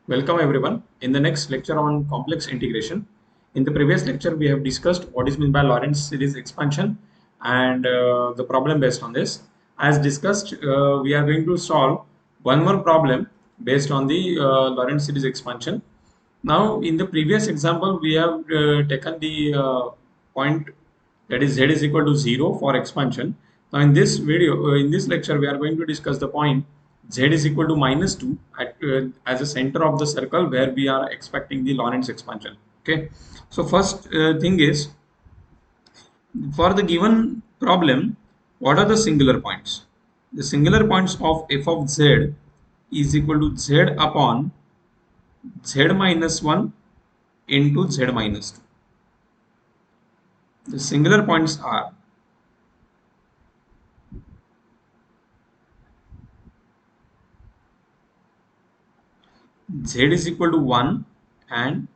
Welcome everyone. In the next lecture on complex integration. In the previous lecture, we have discussed what is meant by Lorentz series expansion and the problem based on this. As discussed, we are going to solve one more problem based on the Lorentz series expansion. Now, in the previous example, we have taken the point that is z is equal to 0 for expansion. Now, in this video, in this lecture, we are going to discuss the point z is equal to minus 2 as a center of the circle where we are expecting the Lorentz expansion. Okay. So, first thing is for the given problem, what are the singular points? The singular points of f of z is equal to z upon z minus 1 into z minus 2. The singular points are z is equal to 1 and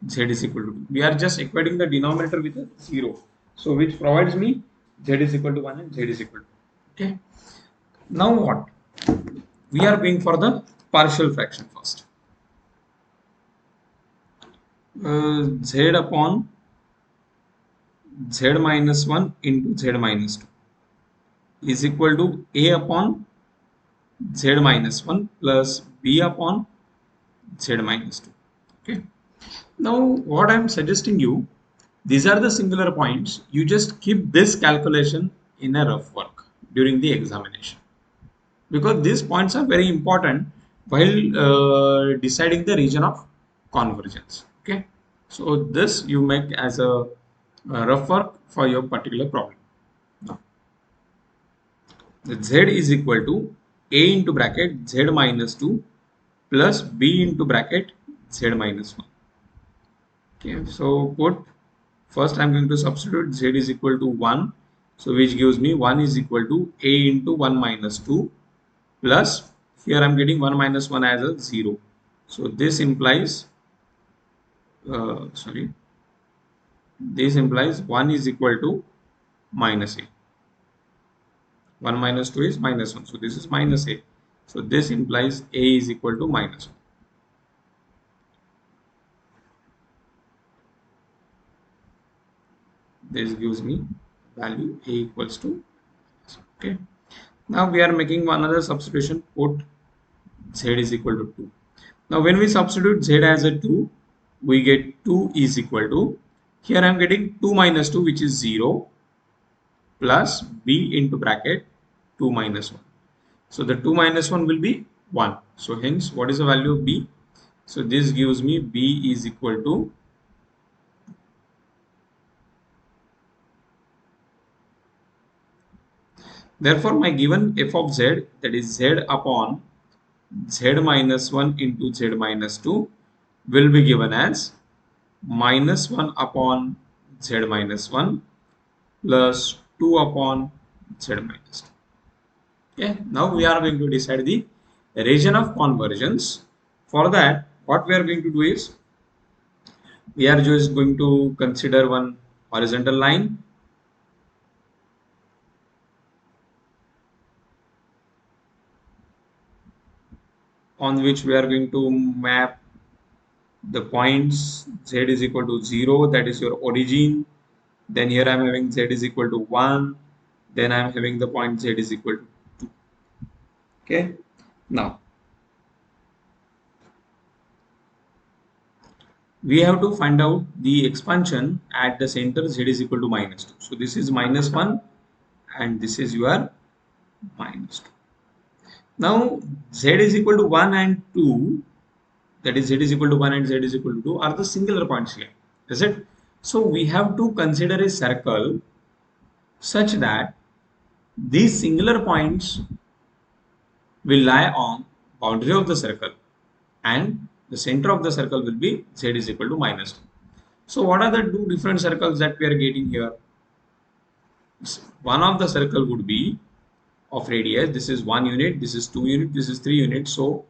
z is equal to 2. We are just equating the denominator with a 0. So which provides me z is equal to 1 and z is equal to 2. Okay. Now what? We are going for the partial fraction first. Z upon z minus 1 into z minus 2 is equal to a upon z minus 1 plus b upon z minus 2. Okay. Now, what I'm suggesting you, these are the singular points. You just keep this calculation in a rough work during the examination because these points are very important while deciding the region of convergence. Okay, so this you make as a rough work for your particular problem. Now, the z is equal to a into bracket z minus 2 plus b into bracket z minus 1. Okay, so put first I'm going to substitute z is equal to 1. So which gives me 1 is equal to a into 1 minus 2 plus here I'm getting 1 minus 1 as a 0. So this implies sorry, this implies 1 is equal to minus a. 1 minus 2 is minus 1. So this is minus a. So this implies a is equal to minus 1. This gives me value a equals to, okay. Now we are making one other substitution, put z is equal to 2. Now when we substitute z as a 2, we get 2 is equal to, here I am getting 2 minus 2 which is 0 plus b into bracket 2 minus 1. So the 2 minus 1 will be 1. So hence what is the value of b? So this gives me b is equal to, therefore my given f of z, that is z upon z minus 1 into z minus 2 will be given as minus 1 upon z minus 1 plus 2 upon z minus 2. Okay, now we are going to decide the region of convergence. For that, what we are going to do is we are just going to consider one horizontal line on which we are going to map the points z is equal to 0, that is your origin. Then here I am having z is equal to 1. Then I am having the point z is equal to 2. Okay. Now we have to find out the expansion at the center z is equal to minus 2. So this is minus 1 and this is your minus 2. Now z is equal to 1 and 2, that is z is equal to 1 and z is equal to 2 are the singular points here, is it? So we have to consider a circle such that these singular points will lie on boundary of the circle and the center of the circle will be z is equal to minus 2. So what are the two different circles that we are getting here? One of the circle would be of radius, this is 1 unit, this is 2 unit, this is 3 unit. So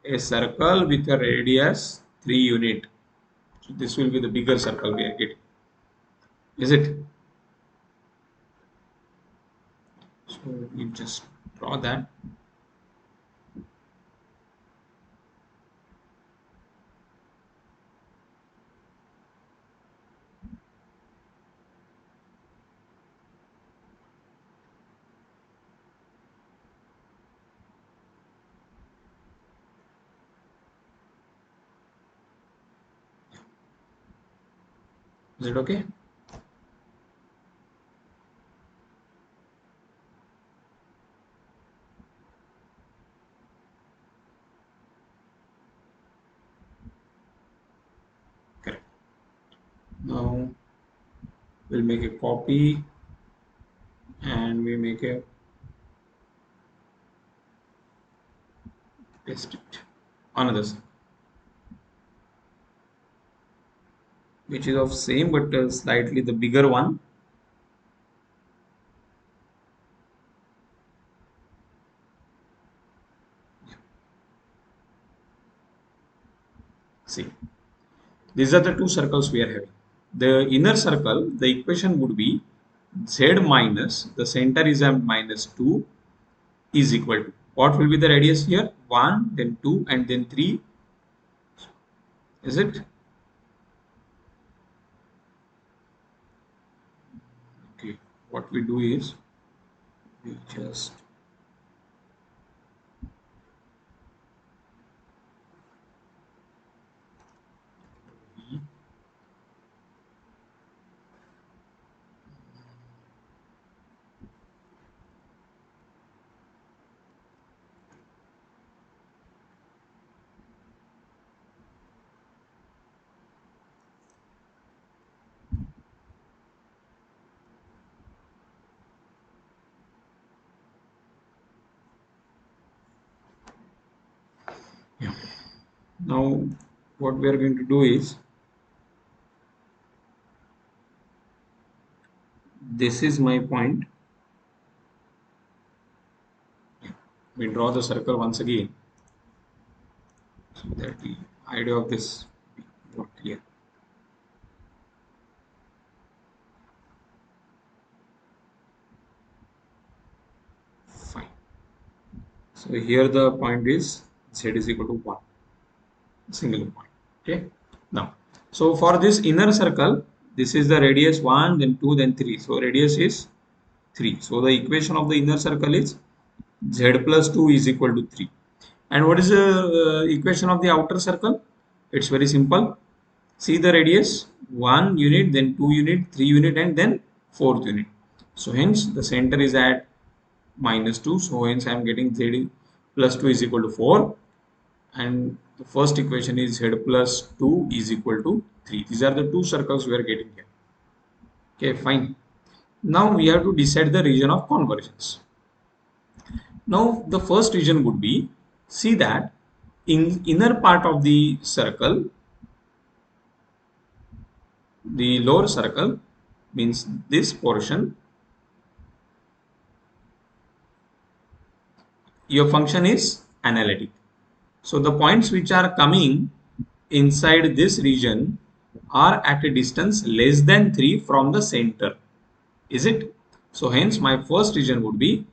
a circle with a radius 3 unit. So this will be the bigger circle we are getting, is it? So you just draw that. Is it okay? Correct. Now we'll make a copy and we make a paste it another side, which is of same but slightly the bigger one. See, these are the two circles we are having. The inner circle, the equation would be z minus, the center is at minus 2, is equal to, what will be the radius here? 1, then 2, and then 3. Is it? Okay. What we do is, we just yeah. Now what we are going to do is, this is my point. We draw the circle once again so that the idea of this be more clear. Fine. So here the point is z is equal to 1, single point. Okay. Now, so for this inner circle, this is the radius 1, then 2, then 3. So radius is 3. So the equation of the inner circle is z plus 2 is equal to 3. And what is the equation of the outer circle? It's very simple. See the radius, 1 unit, then 2 unit, 3 unit, and then 4th unit. So hence the center is at minus 2. So hence I am getting z plus 2 is equal to 4. And the first equation is z plus 2 is equal to 3. These are the two circles we are getting here. Okay, fine. Now we have to decide the region of convergence. Now the first region would be, see that in inner part of the circle, the lower circle means this portion, your function is analytic. So the points which are coming inside this region are at a distance less than 3 from the center. Is it? So hence my first region would be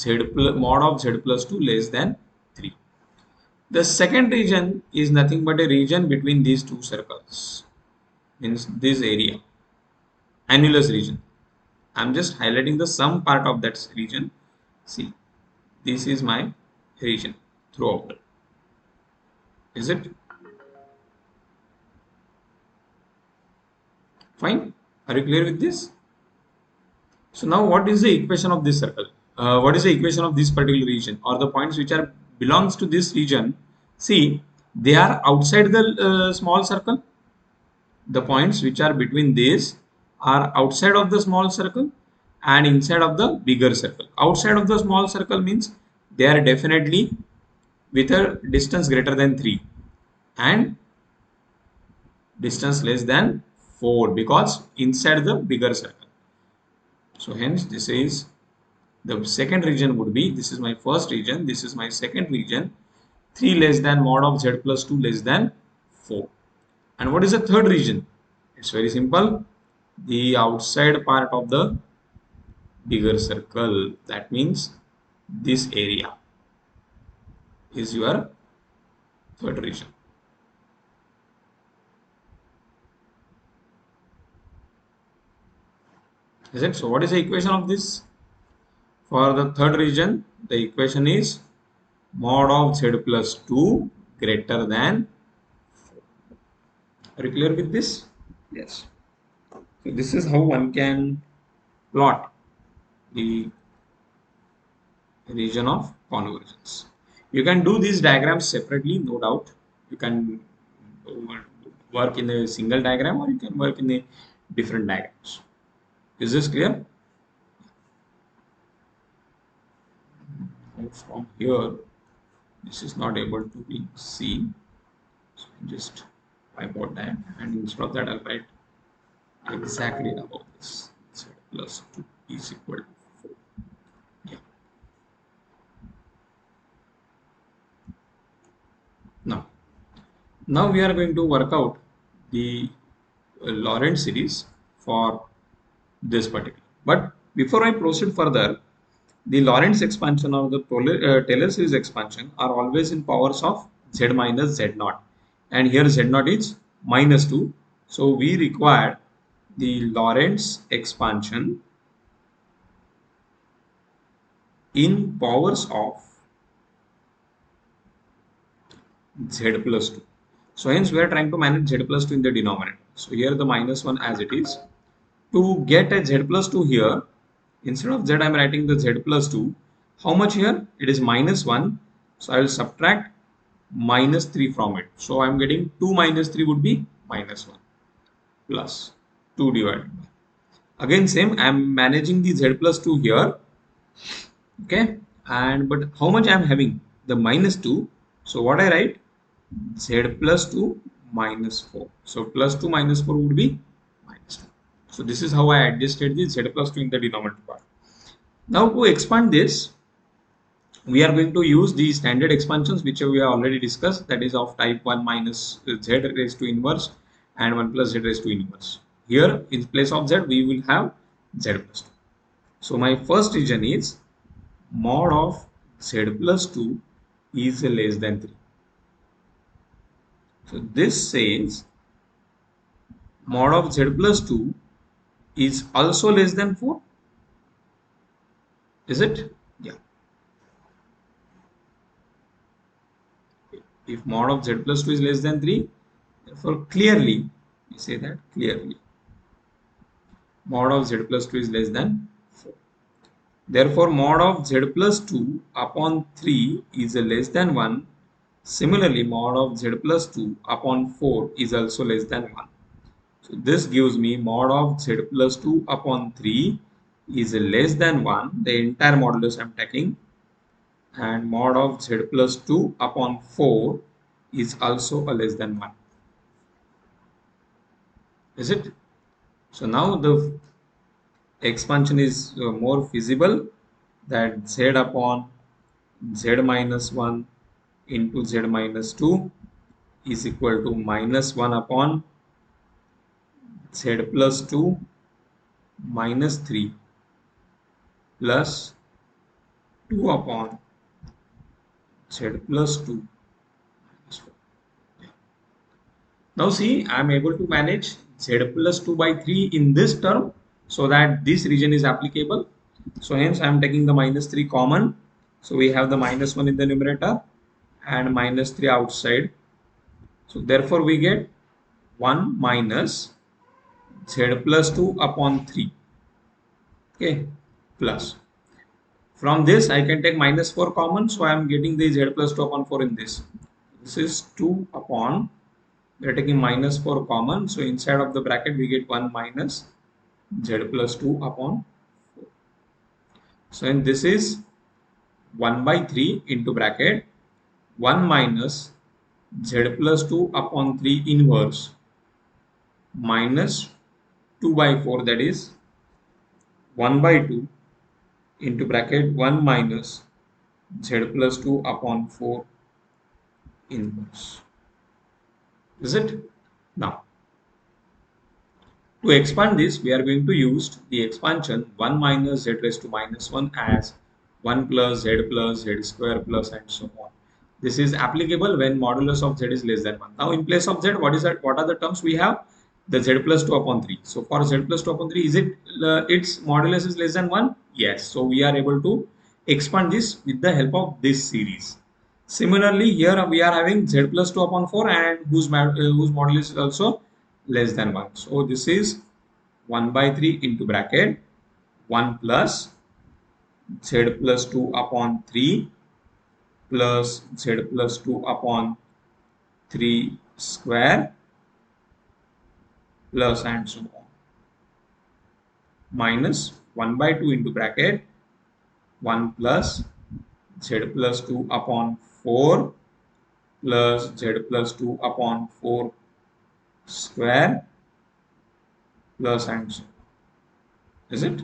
mod of z plus 2 less than 3. The second region is nothing but a region between these two circles, means this area, annulus region. I'm just highlighting the sum part of that region. See, this is my region throughout. Is it? Fine. Are you clear with this? So now what is the equation of this circle? What is the equation of this particular region, or the points which are belongs to this region? See, they are outside the small circle. The points which are between these are outside of the small circle and inside of the bigger circle. Outside of the small circle means they are definitely with a distance greater than 3 and distance less than 4, because inside the bigger circle. So hence this is the second region would be, this is my first region, this is my second region, 3 less than mod of z plus 2 less than 4. And what is the third region? It's very simple. The outside part of the bigger circle. That means this area is your third region. Is it? So what is the equation of this? For the third region, the equation is mod of z plus 2 greater than 4. Are you clear with this? Yes. This is how one can plot the region of convergence. You can do these diagrams separately, no doubt. You can work in a single diagram or you can work in a different diagrams. Is this clear? From here, this is not able to be seen. So I just wipe out that, and instead of that I'll write exactly about this. Z plus 2 is equal to 4. Yeah. Now we are going to work out the Lorentz series for this particular. But before I proceed further, the Lorentz expansion or the Taylor series expansion are always in powers of z minus z naught, and here z naught is minus 2. So we require the Lorentz expansion in powers of z plus 2. So hence we are trying to manage z plus 2 in the denominator. So here the minus 1 as it is. To get a z plus 2 here, instead of z I am writing the z plus 2. How much here? It is minus 1. So I will subtract minus 3 from it. So I am getting 2 minus 3 would be minus 1 plus 2 divided by. Again same, I am managing the z plus 2 here. Okay. And but how much I am having? The minus 2. So what I write? Z plus 2 minus 4. So plus 2 minus 4 would be minus 2. So this is how I adjusted the z plus 2 in the denominator part. Now to expand this, we are going to use the standard expansions which we have already discussed, that is of type 1 minus z raised to inverse and 1 plus z raised to inverse. Here in place of z we will have z plus 2. So my first region is mod of z plus 2 is less than 3. So this says mod of z plus 2 is also less than 4. Is it? Yeah. If mod of z plus 2 is less than 3, therefore clearly, we say that clearly, mod of z plus 2 is less than 4. Therefore, mod of z plus 2 upon 3 is less than 1. Similarly, mod of z plus 2 upon 4 is also less than 1. So this gives me mod of z plus 2 upon 3 is less than 1. The entire modulus I am taking. And mod of z plus 2 upon 4 is also a less than 1. Is it? So now the expansion is more feasible, that z upon z minus 1 into z minus 2 is equal to minus 1 upon z plus 2 minus 3 plus 2 upon z plus 2 minus 4. Now see, I am able to manage z plus 2 by 3 in this term, so that this region is applicable. So hence I am taking the minus 3 common. So we have the minus 1 in the numerator and minus 3 outside. So therefore we get 1 minus z plus 2 upon 3. Okay, plus. From this I can take minus 4 common. So I am getting the z plus 2 upon 4 in this. This is 2 upon, we are taking minus 4 common. So inside of the bracket we get 1 minus z plus 2 upon 4. So and this is 1 by 3 into bracket 1 minus z plus 2 upon 3 inverse minus 2 by 4, that is 1 by 2 into bracket 1 minus z plus 2 upon 4 inverse. Is it? Now to expand this, we are going to use the expansion 1 minus z raised to minus 1 as 1 plus z square plus and so on. This is applicable when modulus of z is less than 1. Now in place of z, what is that? What are the terms we have? The z plus 2 upon 3. So for z plus 2 upon 3, is it its modulus is less than 1? Yes. So we are able to expand this with the help of this series. Similarly, here we are having z plus 2 upon 4 and whose modulus is also less than 1. So this is 1 by 3 into bracket 1 plus z plus 2 upon 3 plus z plus 2 upon 3 square plus and so on, minus 1 by 2 into bracket 1 plus z plus 2 upon 4 plus z plus 2 upon 4 square plus and so on. Is it?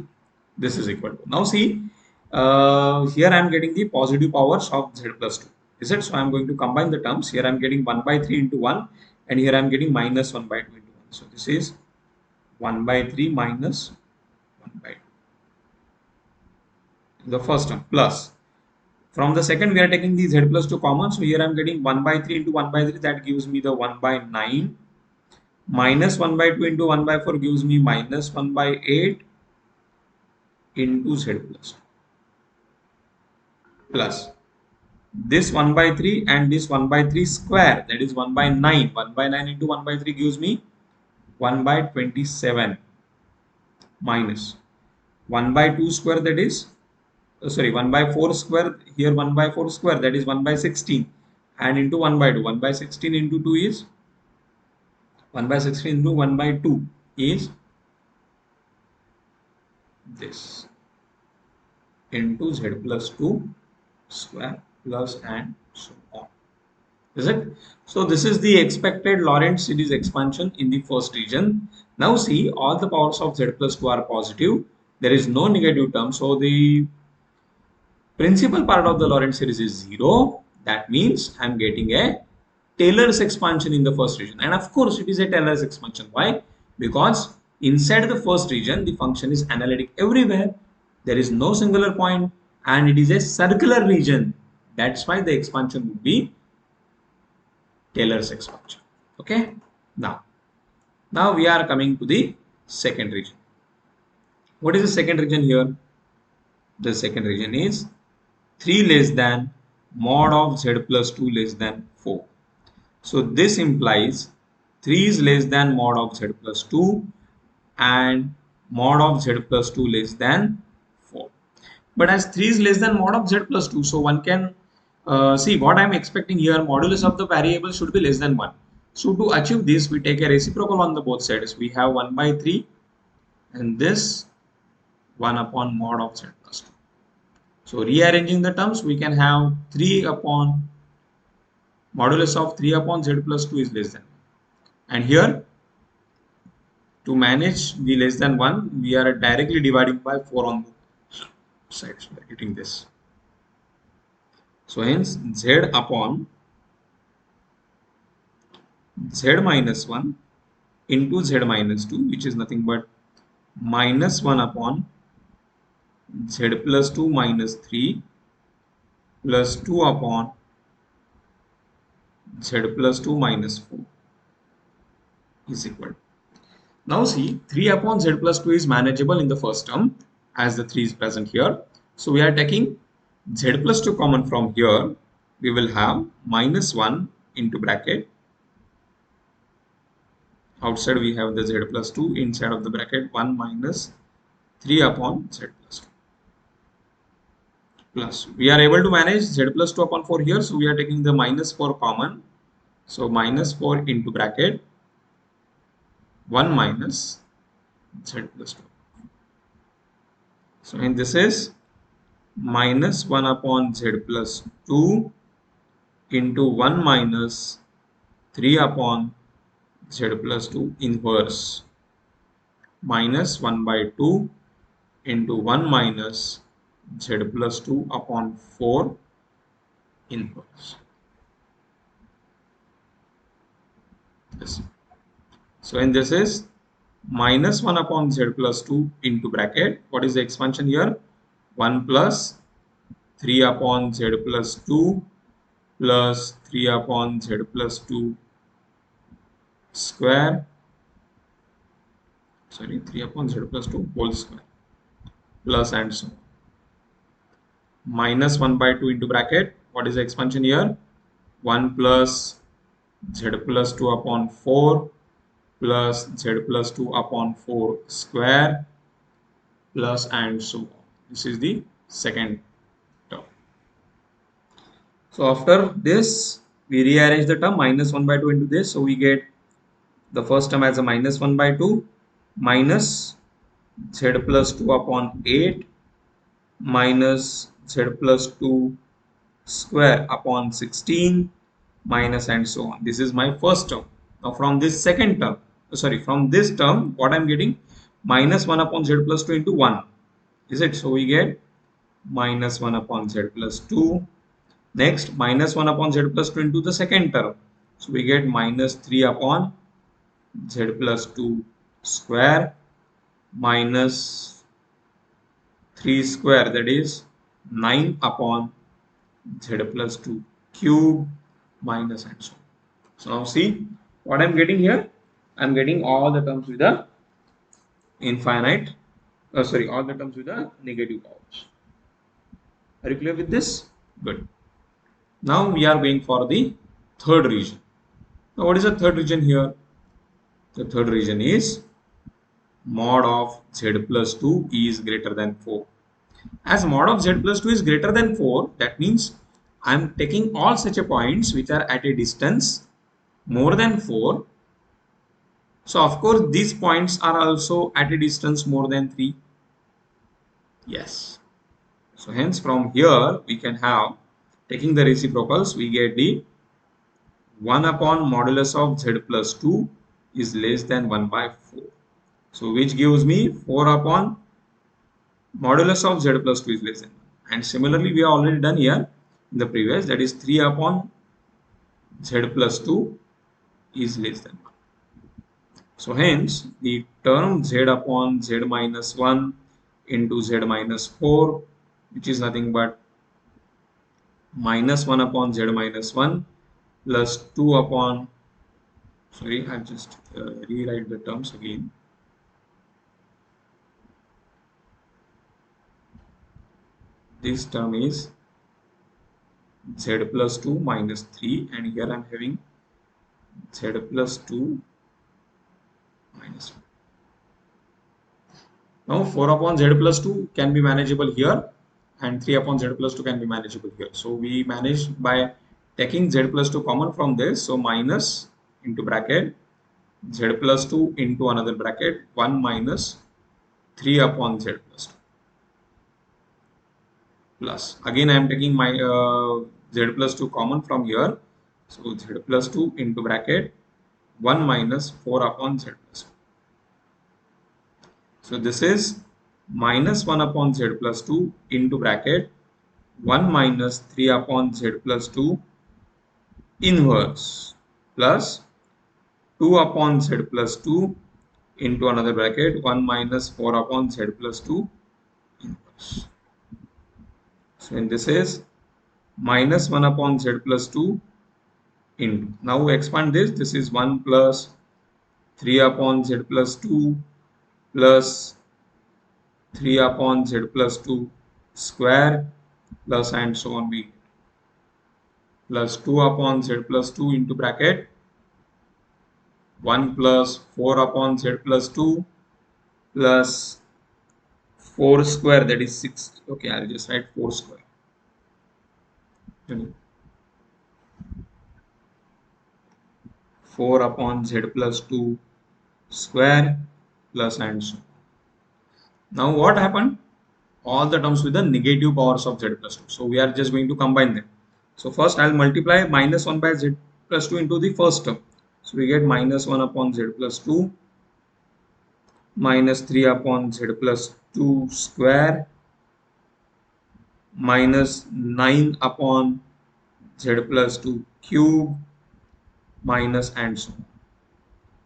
This is equal to. Now see, here I am getting the positive powers of z plus 2. Is it? So I am going to combine the terms. Here I am getting 1 by 3 into 1, and here I am getting minus 1 by 2 into 1. So this is 1 by 3 minus 1 by 2. The first term plus. From the second, we are taking the z plus 2 common. So here I am getting 1 by 3 into 1 by 3. That gives me the 1 by 9. Minus 1 by 2 into 1 by 4 gives me minus 1 by 8 into z plus 2. Plus this 1 by 3 and this 1 by 3 square, that is 1 by 9. 1 by 9 into 1 by 3 gives me 1 by 27 minus 1 by 2 square, that is 1 by 4 square, here 1 by 4 square, that is 1 by 16, and into 1 by 2. 1 by 16 into 2 is 1 by 16 into 1 by 2 is this into z plus 2 square plus and so on. Is it? So this is the expected Lorentz series expansion in the first region. Now see, all the powers of z plus 2 are positive. There is no negative term. So the principal part of the Lorentz series is 0. That means I am getting a Taylor's expansion in the first region. And of course, it is a Taylor's expansion. Why? Because inside the first region, the function is analytic everywhere. There is no singular point and it is a circular region. That's why the expansion would be Taylor's expansion. Okay. Now we are coming to the second region. What is the second region here? The second region is 3 less than mod of z plus 2 less than 4. So this implies 3 is less than mod of z plus 2 and mod of z plus 2 less than 4. But as 3 is less than mod of z plus 2, so one can see what I am expecting here. Modulus of the variable should be less than 1. So to achieve this, we take a reciprocal on the both sides. We have 1 by 3 and this 1 upon mod of z plus 2. So rearranging the terms, we can have 3 upon modulus of 3 upon z plus 2 is less than 1. And here, to manage the less than 1, we are directly dividing by 4 on both sides. We are getting this. So hence z upon z minus 1 into z minus 2, which is nothing but minus 1 upon z plus 2 minus 3 plus 2 upon z plus 2 minus 4 is equal. Now see, 3 upon z plus 2 is manageable in the first term as the 3 is present here. So we are taking z plus 2 common from here. We will have minus 1 into bracket. Outside we have the z plus 2, inside of the bracket 1 minus 3 upon z plus 2. Plus, we are able to manage z plus 2 upon 4 here. So we are taking the minus 4 common. So minus 4 into bracket 1 minus z plus 2. So and this is minus 1 upon z plus 2 into 1 minus 3 upon z plus 2 inverse minus 1 by 2 into 1 minus z plus 2 upon 4 inverse. Yes. So and this is minus 1 upon z plus 2 into bracket. What is the expansion here? 1 plus 3 upon z plus 2 plus 3 upon z plus 2 square. 3 upon z plus 2 whole square plus and so on. Minus 1 by 2 into bracket. What is the expansion here? 1 plus z plus 2 upon 4 plus z plus 2 upon 4 square plus and so on. This is the second term. So after this, we rearrange the term minus 1 by 2 into this. So we get the first term as a minus 1 by 2 minus z plus 2 upon 8 minus z plus 2 square upon 16 minus and so on. This is my first term. Now from this second term, from this term, what I'm getting, minus 1 upon z plus 2 into 1. Is it? So we get minus 1 upon z plus 2. Next, minus 1 upon z plus 2 into the second term. So we get minus 3 upon z plus 2 square minus 3 square, that is 9 upon z plus 2 cube minus and so on. So now see what I'm getting here. I'm getting all the terms with the infinite, all the terms with the negative powers. Are you clear with this? Good. Now we are going for the third region. Now what is the third region here? The third region is mod of z plus 2 is greater than 4. As mod of z plus 2 is greater than 4, that means I am taking all such a points which are at a distance more than 4. So of course these points are also at a distance more than 3. Yes. So hence from here we can have, taking the reciprocals, we get the 1 upon modulus of z plus 2 is less than 1 by 4. So which gives me 4 upon modulus of z plus 2 is less than 1. And similarly we have already done here in the previous, that is 3 upon z plus 2 is less than 1. So hence the term z upon z minus 1 into z minus 4, which is nothing but minus 1 upon z minus 1 plus 2 upon, I'll just rewrite the terms again. This term is z plus 2 minus 3, and here I'm having z plus 2 minus 1. Now 4 upon z plus 2 can be manageable here, and 3 upon z plus 2 can be manageable here. So we manage by taking z plus 2 common from this. So minus into bracket z plus 2 into another bracket 1 minus 3 upon z plus 2 plus, again I am taking my z plus 2 common from here. So z plus 2 into bracket 1 minus 4 upon z plus 2. So this is minus 1 upon z plus 2 into bracket 1 minus 3 upon z plus 2 inverse plus 2 upon z plus 2 into another bracket 1 minus 4 upon z plus 2 inverse. So when this is minus 1 upon z plus 2 into, now expand this, this is 1 plus 3 upon z plus 2 plus 3 upon z plus 2 square plus and so on, we plus 2 upon z plus 2 into bracket 1 plus 4 upon z plus 2 plus 4 square, that is 6. Okay, I'll just write 4 square. 4 upon z plus 2 square plus and so on. Now what happened? All the terms with the negative powers of z plus 2. So we are just going to combine them. So first I'll multiply minus 1 by z plus 2 into the first term. So we get minus 1 upon z plus 2 minus 3 upon z plus 2 square minus 9 upon z plus 2 cube minus and so on.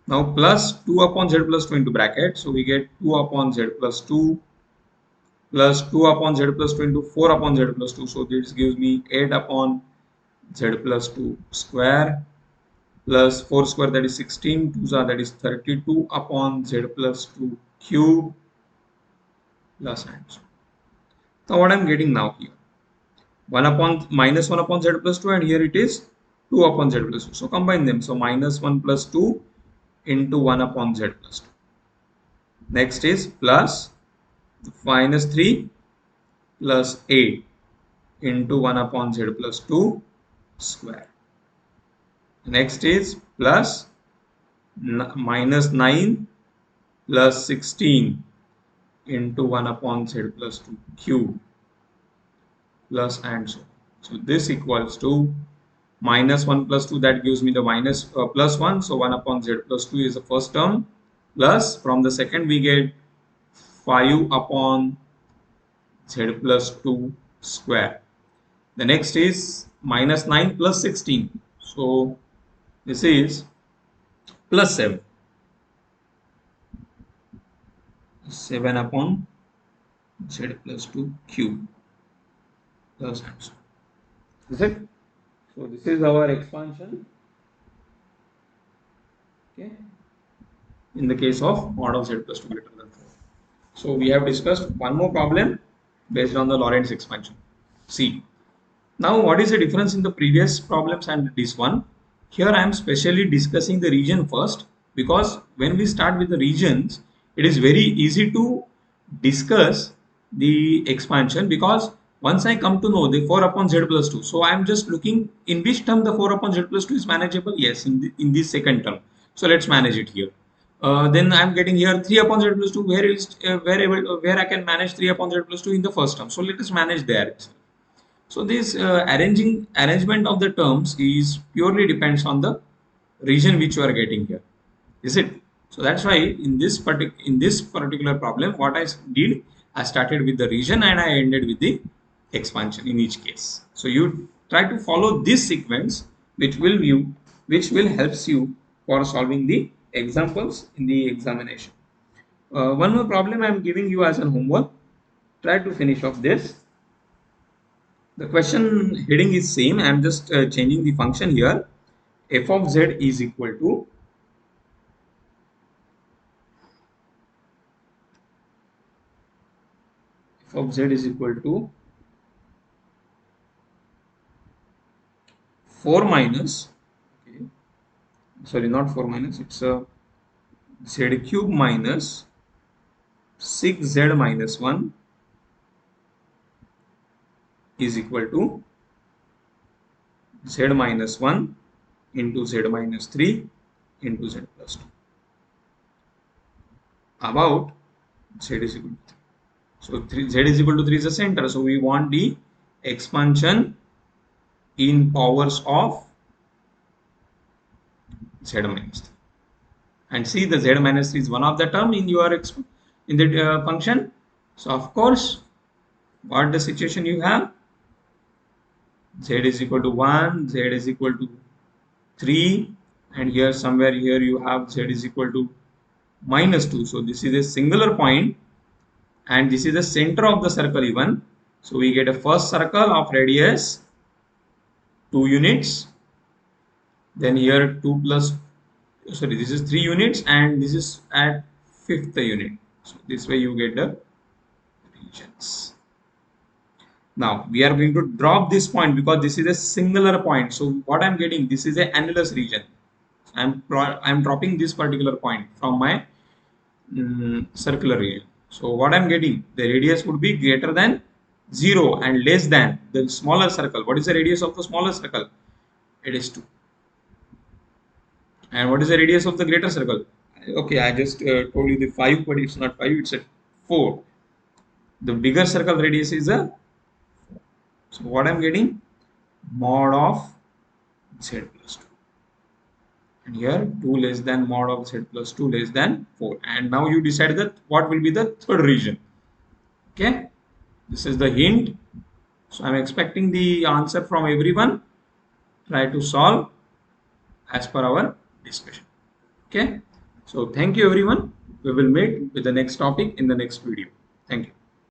Now plus 2 upon z plus 2 into bracket. So we get 2 upon z plus 2 plus 2 upon z plus 2 into 4 upon z plus 2. So this gives me 8 upon z plus 2 square plus 4 square, that is 16, 2 that is 32 upon z plus 2 cube plus and so on. Now what I am getting now here, 1 upon minus 1 upon z plus 2, and here it is 2 upon z plus 2. So combine them. So minus 1 plus 2 into 1 upon z plus 2. Next is plus minus 3 plus 8 into 1 upon z plus 2 square. Next is plus minus 9 plus 16 into 1 upon z plus 2 cube plus and so on. So this equals to minus 1 plus 2, that gives me the minus plus 1. So 1 upon z plus 2 is the first term, plus from the second we get 5 upon z plus 2 square. The next is minus 9 plus 16. So this is plus 7. 7 upon z plus 2 cube plus and so on. Is it? So this is our expansion. Okay. In the case of mod of z plus 2 greater than 4. So we have discussed one more problem based on the Lorentz expansion. See, now what is the difference in the previous problems and this one? Here I am specially discussing the region first, because when we start with the regions, it is very easy to discuss the expansion, because once I come to know the 4 upon z plus 2, so I am just looking in which term the 4 upon z plus 2 is manageable. Yes, in this second term. So let's manage it here. Then I am getting here 3 upon z plus 2, where I can manage 3 upon z plus 2 in the first term. So let us manage there. So this arrangement of the terms is purely depends on the region which you are getting here, is it? So that's why in this particular problem, what I did, I started with the region and I ended with the expansion in each case. So you try to follow this sequence, which will helps you for solving the examples in the examination. One more problem I am giving you as a homework. Try to finish off this. The question heading is same. I am just changing the function here. F of z is equal to f of z is equal to 4 minus, okay, sorry, not 4 minus, it's a z cube minus 6z minus 1 is equal to z minus 1 into z minus 3 into z plus 2. About z is equal to 3. So z is equal to 3 is the center. So we want the expansion in powers of z minus 3. And see, the z minus 3 is one of the term in your in the function. So of course, what the situation you have? Z is equal to 1, z is equal to 3, and here somewhere here you have z is equal to minus 2. So this is a singular point, and this is the center of the circle even. So we get a first circle of radius 2 units, then here 2 plus, sorry, this is 3 units, and this is at 5th unit. So this way you get the regions. Now we are going to drop this point because this is a singular point. So what I'm getting, this is a annulus region. I'm dropping this particular point from my circular region. So what I'm getting, the radius would be greater than 0 and less than the smaller circle. What is the radius of the smaller circle? It is 2. And what is the radius of the greater circle? Okay, I just told you the 5, but it's not 5, it's a 4. The bigger circle radius is a, so what I'm getting, mod of z plus 2. And here 2 less than mod of z plus 2 less than 4. And now you decide that what will be the third region. Okay, this is the hint. So I'm expecting the answer from everyone. Try to solve as per our discussion. Okay, so thank you everyone. We will meet with the next topic in the next video. Thank you.